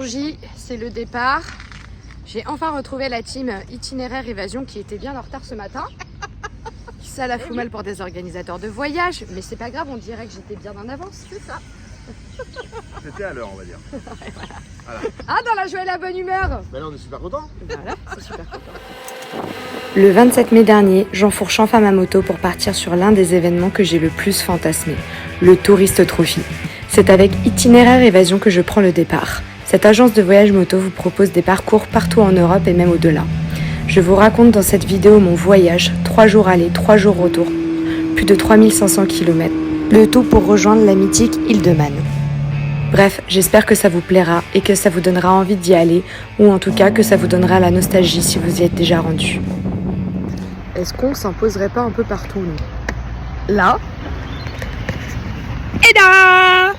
J, c'est le départ. J'ai enfin retrouvé la team itinéraire évasion qui était bien en retard ce matin. Ça la fout mal pour des organisateurs de voyage, mais c'est pas grave, on dirait que j'étais bien en avance. C'est ça. C'était à l'heure, on va dire. Ouais, voilà. Ah, dans la joie et la bonne humeur. Ben là, on est super contents. Voilà, c'est super content. Le 27 mai dernier, j'enfourche enfin ma moto pour partir sur l'un des événements que j'ai le plus fantasmé, le Tourist Trophy. C'est avec Itinéraire Évasion que je prends le départ. Cette agence de voyage moto vous propose des parcours partout en Europe et même au-delà. Je vous raconte dans cette vidéo mon voyage, 3 jours aller, 3 jours retour, plus de 3500 km, le tout pour rejoindre la mythique île de Man. Bref, j'espère que ça vous plaira et que ça vous donnera envie d'y aller, ou en tout cas que ça vous donnera la nostalgie si vous y êtes déjà rendu. Est-ce qu'on s'imposerait pas un peu partout, nous? Là. Et là.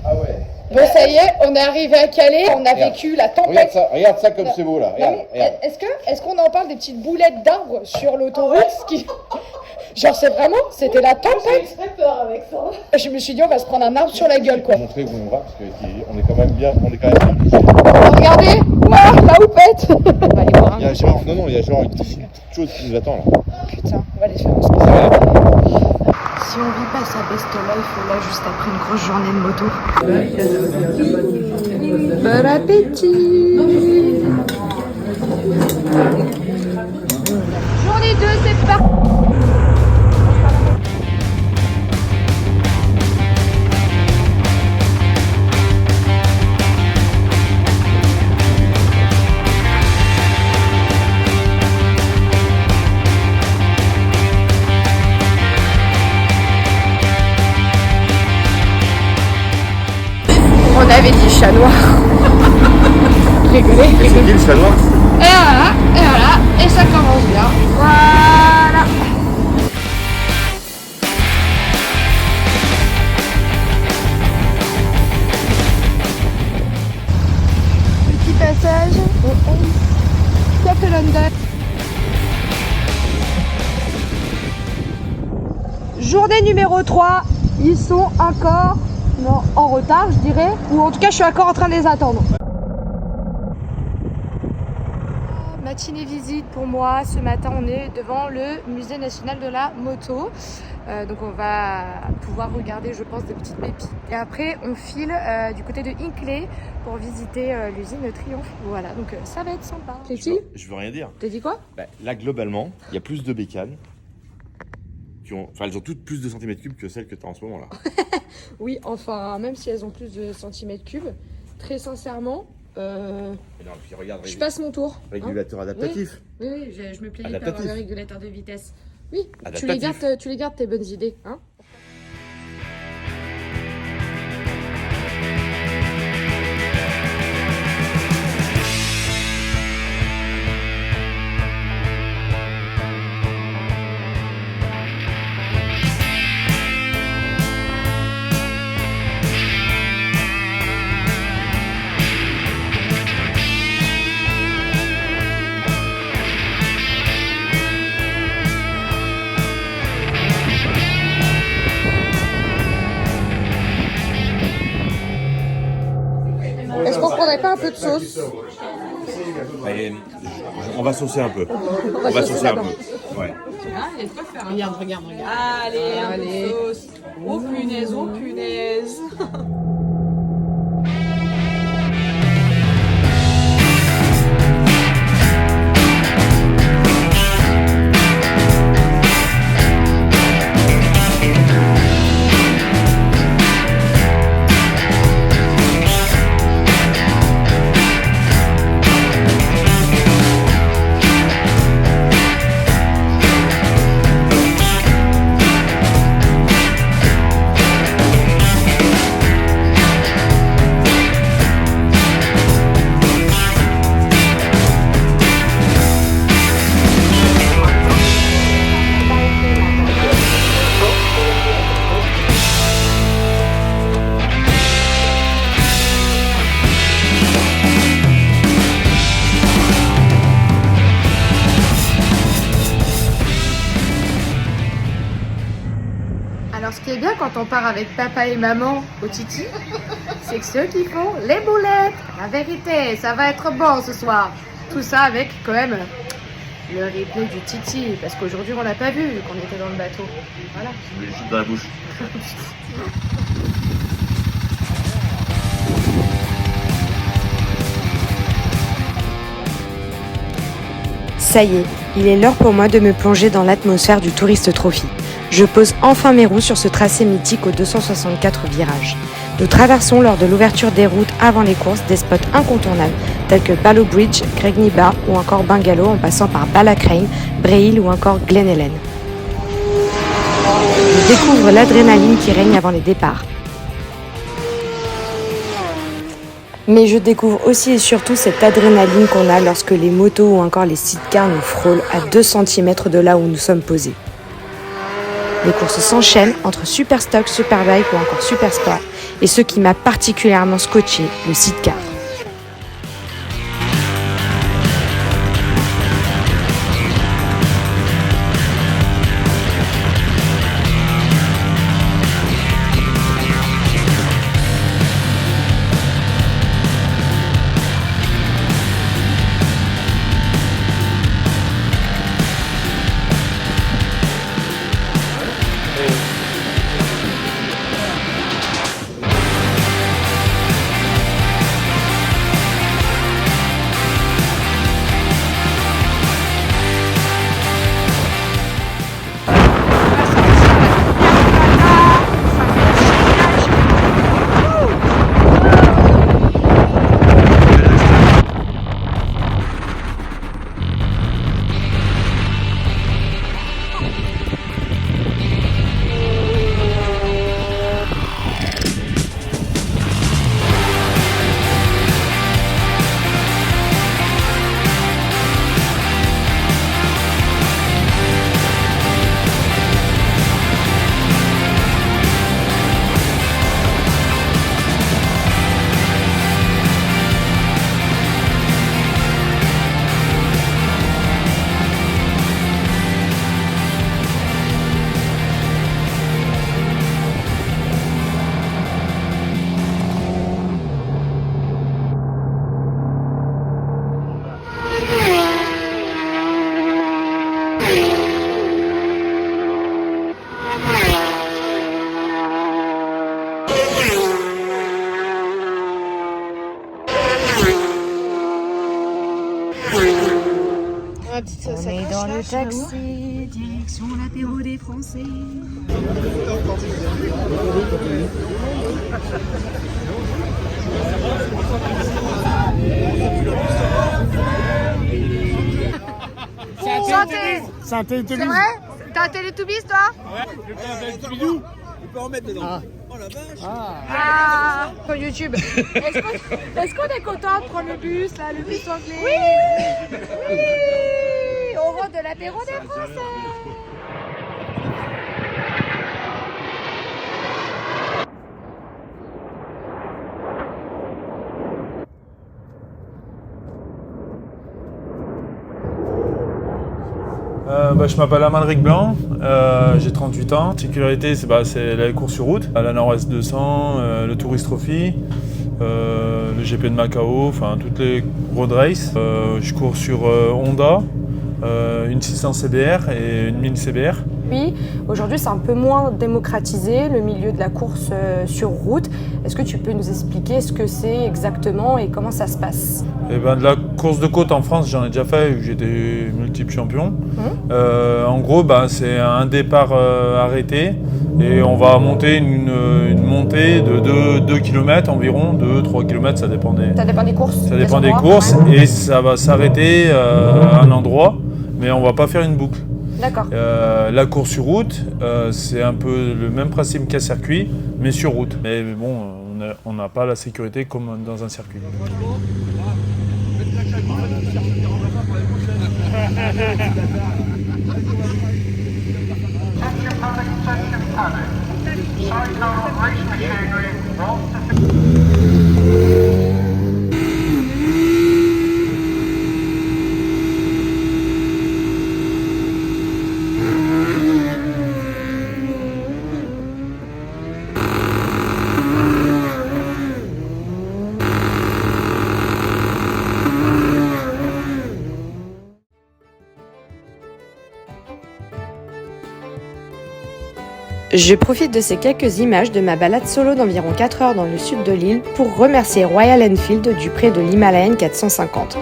Ah ouais. Bon, ça y est, on est arrivé à Calais, on a vécu la tempête. Regarde ça comme c'est beau là. Non, mais est-ce qu'on en parle des petites boulettes d'arbres sur l'autoroute qui... Genre c'est vraiment, c'était la tempête. J'ai très peur avec ça. Je me suis dit on va se prendre un arbre sur la gueule quoi. Je vais vous montrer où on va parce qu'on est quand même bien, bien. Regardez, ouah, la houppette. On va aller voir un... Il y a genre, il y a genre une petite chose qui nous attend là. Putain, on va aller faire un sport. Si on vit pas sa best life là juste après une grosse journée de moto. Bon appétit. Journée 2, c'est parti. On avait dit chat noir. Rigolez. Et c'est qui le chat noir? Et voilà, et ça commence bien. Voilà. Petit passage au Café London. Journée numéro 3, ils sont encore en retard, je dirais, ou en tout cas je suis encore en train de les attendre. Matinée visite pour moi, ce matin on est devant le musée national de la moto, donc on va pouvoir regarder je pense des petites pépites et après on file du côté de Hinckley pour visiter l'usine Triomphe, voilà donc ça va être sympa. Je veux rien dire. T'as dit quoi? Là globalement, il y a plus de bécanes. Elles ont toutes plus de centimètres cubes que celles que tu as en ce moment là. Oui, enfin, même si elles ont plus de centimètres cubes, très sincèrement, Regarde, je passe mon tour. Régulateur adaptatif. Oui, je me plaignais Adaptatif. par le régulateur de vitesse. Oui, Adaptatif. tu les gardes tes bonnes idées, hein. Est-ce qu'on prendrait pas un peu de sauce? On va saucer un peu. On va saucer un peu. Ouais. Regarde. Allez, sauce. Oh punaise. bien quand on part avec papa et maman au Titi, c'est que ceux qui font les boulettes. La vérité, ça va être bon ce soir. Tout ça avec quand même le replay du Titi, parce qu'aujourd'hui on l'a pas vu qu'on était dans le bateau. Voilà. Je me les chute dans la bouche. Ça y est, il est l'heure pour moi de me plonger dans l'atmosphère du Tourist Trophy. Je pose enfin mes roues sur ce tracé mythique aux 264 virages. Nous traversons lors de l'ouverture des routes avant les courses des spots incontournables tels que Ballow Bridge, Craigny Bar ou encore Bungalow en passant par Ballacrane, Bray Hill ou encore Glen Helen. Je découvre l'adrénaline qui règne avant les départs. Mais je découvre aussi et surtout cette adrénaline qu'on a lorsque les motos ou encore les sidecars nous frôlent à 2 cm de là où nous sommes posés. Les courses s'enchaînent entre Super Stock, Superbike ou encore Super Sport et ce qui m'a particulièrement scotché, le sidecar. On est dans le taxi, direction l'apéro des Français. Santé. C'est un Télétoubis. C'est vrai? T'as un Télétoubis toi? Ouais, le Télétoubidou. Il peut en mettre dedans. Oh la vache. Ah, sur YouTube. Est-ce qu'on est content de prendre le bus là, le bus anglais? Oui. Oui. Au rang de l'apéro des Français. Je m'appelle Amalric Blanc, j'ai 38 ans. Sécurité, c'est la course sur route, la Nord-Ouest 200, le Tourist Trophy, le GP de Macao, enfin toutes les road races. Je cours sur Honda, une 600 CBR et une 1000 CBR. Oui, aujourd'hui c'est un peu moins démocratisé, le milieu de la course sur route. Est-ce que tu peux nous expliquer ce que c'est exactement et comment ça se passe? De la course de côte en France, j'en ai déjà fait, j'étais multiple champion. En gros, c'est un départ arrêté et on va monter une montée de 2 km environ, 2-3 km, ça dépend des courses. Ça dépend des courses et ça va s'arrêter à un endroit, mais on va pas faire une boucle. D'accord. La course sur route, c'est un peu le même principe qu'un circuit, mais sur route. Mais bon, on n'a pas la sécurité comme dans un circuit. Je profite de ces quelques images de ma balade solo d'environ 4 heures dans le sud de l'île pour remercier Royal Enfield du prêt de l'Himalayan 450.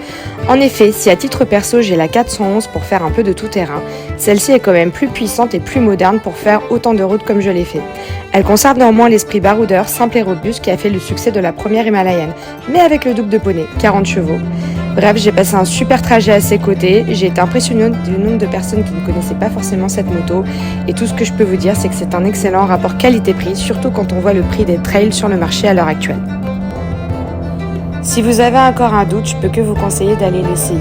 En effet, si à titre perso j'ai la 411 pour faire un peu de tout terrain, celle-ci est quand même plus puissante et plus moderne pour faire autant de routes comme je l'ai fait. Elle conserve néanmoins l'esprit baroudeur, simple et robuste qui a fait le succès de la première Himalayan, mais avec le double de poney, 40 chevaux. Bref, j'ai passé un super trajet à ses côtés, j'ai été impressionnée du nombre de personnes qui ne connaissaient pas forcément cette moto et tout ce que je peux vous dire c'est que c'est un excellent rapport qualité-prix, surtout quand on voit le prix des trails sur le marché à l'heure actuelle. Si vous avez encore un doute, je peux que vous conseiller d'aller l'essayer.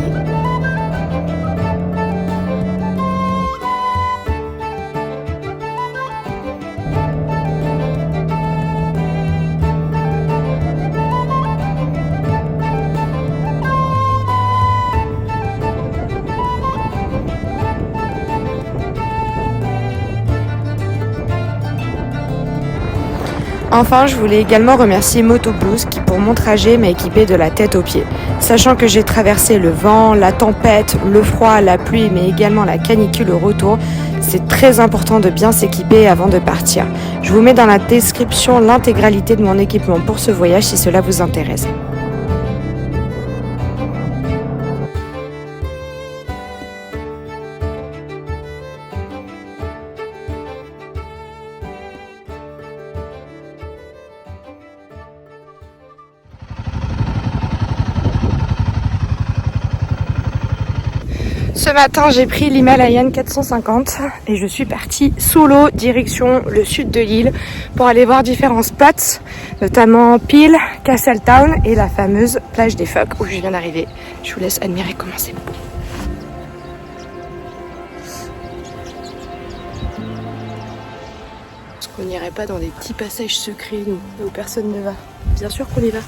Enfin, je voulais également remercier Moto Blues qui pour mon trajet m'a équipé de la tête aux pieds. Sachant que j'ai traversé le vent, la tempête, le froid, la pluie mais également la canicule au retour, c'est très important de bien s'équiper avant de partir. Je vous mets dans la description l'intégralité de mon équipement pour ce voyage si cela vous intéresse. Ce matin, j'ai pris l'Himalayan 450 et je suis partie solo direction le sud de l'île pour aller voir différents spots, notamment Peel, Castletown et la fameuse plage des phoques où je viens d'arriver. Je vous laisse admirer comment c'est beau. Est-ce qu'on n'irait pas dans des petits passages secrets où personne ne va? Bien sûr qu'on y va.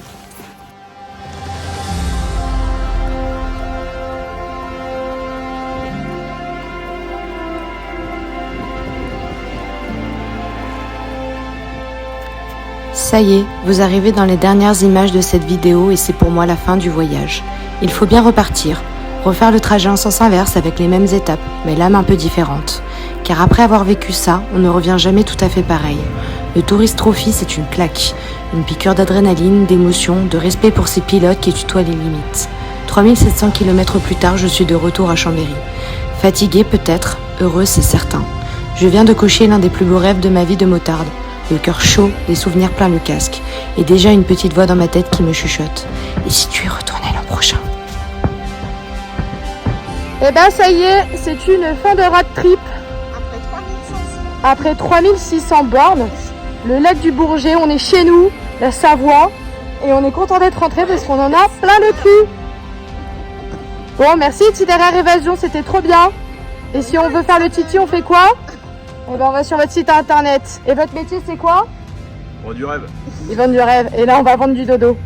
Ça y est, vous arrivez dans les dernières images de cette vidéo et c'est pour moi la fin du voyage. Il faut bien repartir, refaire le trajet en sens inverse avec les mêmes étapes, mais l'âme un peu différente. Car après avoir vécu ça, on ne revient jamais tout à fait pareil. Le Tourist Trophy, c'est une claque, une piqûre d'adrénaline, d'émotion, de respect pour ces pilotes qui tutoient les limites. 3700 km plus tard, je suis de retour à Chambéry. Fatiguée peut-être, heureuse c'est certain. Je viens de cocher l'un des plus beaux rêves de ma vie de motarde. Le cœur chaud, les souvenirs plein le casque, et déjà une petite voix dans ma tête qui me chuchote. Et si tu y retournais l'an prochain? Et ben ça y est, c'est une fin de road trip. Après 3600 bornes, le lac du Bourget, on est chez nous, la Savoie, et on est content d'être rentré parce qu'on en a plein le cul. Bon, merci Itinéraire Évasion, c'était trop bien. Et si on veut faire le titi, on fait quoi? Eh ben on va sur votre site internet. Et votre métier c'est quoi? Vendre du rêve. Ils vendent du rêve. Et là on va vendre du dodo.